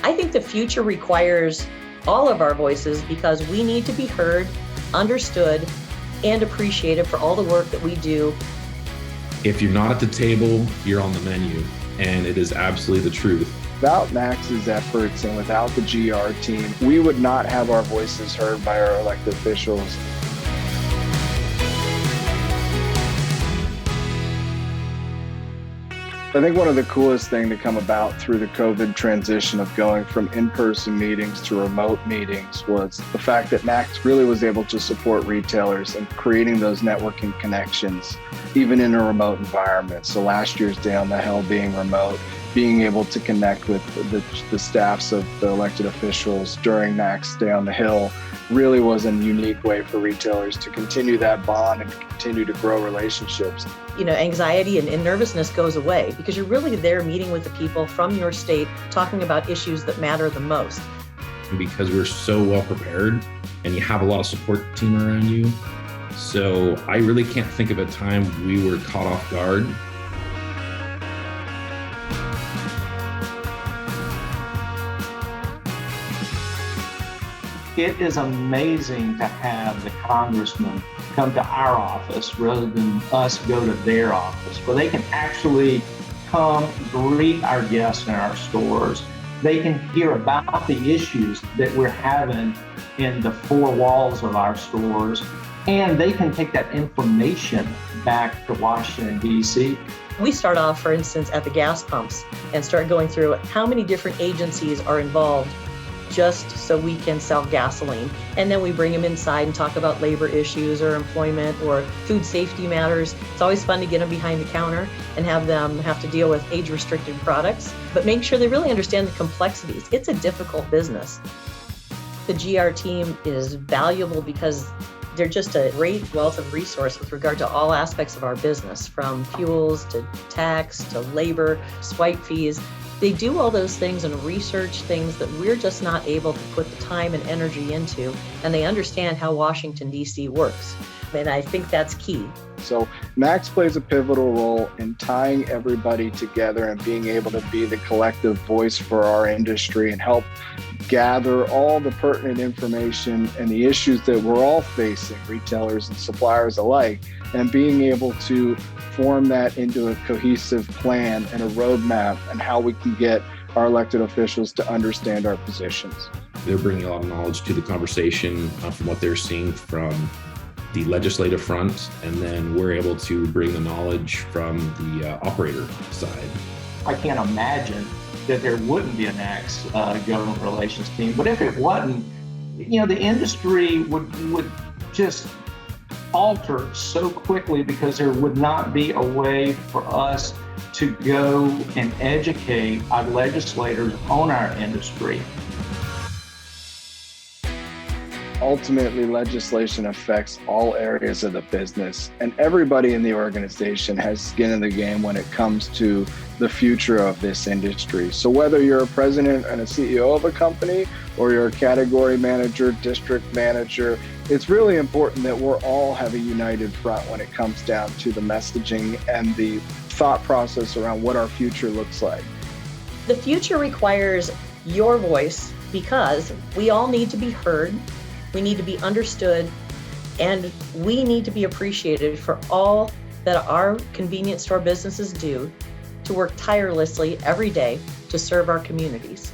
I think the future requires all of our voices because we need to be heard, understood, and appreciated for all the work that we do. If you're not at the table, you're on the menu, and it is absolutely the truth. Without NACS's efforts and without the GR team, we would not have our voices heard by our elected officials. I think one of the coolest things to come about through the COVID transition of going from in-person meetings to remote meetings was the fact that NACS really was able to support retailers in creating those networking connections, even in a remote environment. So last year's Day on the Hill being remote, being able to connect with the staffs of the elected officials during NACS Day on the Hill really was a unique way for retailers to continue that bond and continue to grow relationships. Anxiety and nervousness goes away because you're really there meeting with the people from your state, talking about issues that matter the most. Because we're so well prepared and you have a lot of support team around you. So I really can't think of a time we were caught off guard. It is amazing to have the congressman come to our office rather than us go to their office, where they can actually come greet our guests in our stores. They can hear about the issues that we're having in the four walls of our stores, and they can take that information back to Washington, D.C. We start off, for instance, at the gas pumps and start going through how many different agencies are involved just so we can sell gasoline. And then we bring them inside and talk about labor issues or employment or food safety matters. It's always fun to get them behind the counter and have them have to deal with age-restricted products, but make sure they really understand the complexities. It's a difficult business. The GR team is valuable because they're just a great wealth of resource with regard to all aspects of our business, from fuels to tax to labor, swipe fees. They do all those things and research things that we're just not able to put the time and energy into, and they understand how Washington, D.C. works. And I think that's key. So NACS plays a pivotal role in tying everybody together and being able to be the collective voice for our industry and help gather all the pertinent information and the issues that we're all facing, retailers and suppliers alike, and being able to form that into a cohesive plan and a roadmap and how we can get our elected officials to understand our positions. They're bringing a lot of knowledge to the conversation from what they're seeing from the legislative front, and then we're able to bring the knowledge from the operator side. I can't imagine that there wouldn't be a NACS government relations team, but if it wasn't, the industry would just alter so quickly because there would not be a way for us to go and educate our legislators on our industry. Ultimately, legislation affects all areas of the business, and everybody in the organization has skin in the game when it comes to the future of this industry. So whether you're a president and a CEO of a company, or you're a category manager, district manager, it's really important that we're all have a united front when it comes down to the messaging and the thought process around what our future looks like. The future requires your voice because we all need to be heard. We need to be understood, and we need to be appreciated for all that our convenience store businesses do to work tirelessly every day to serve our communities.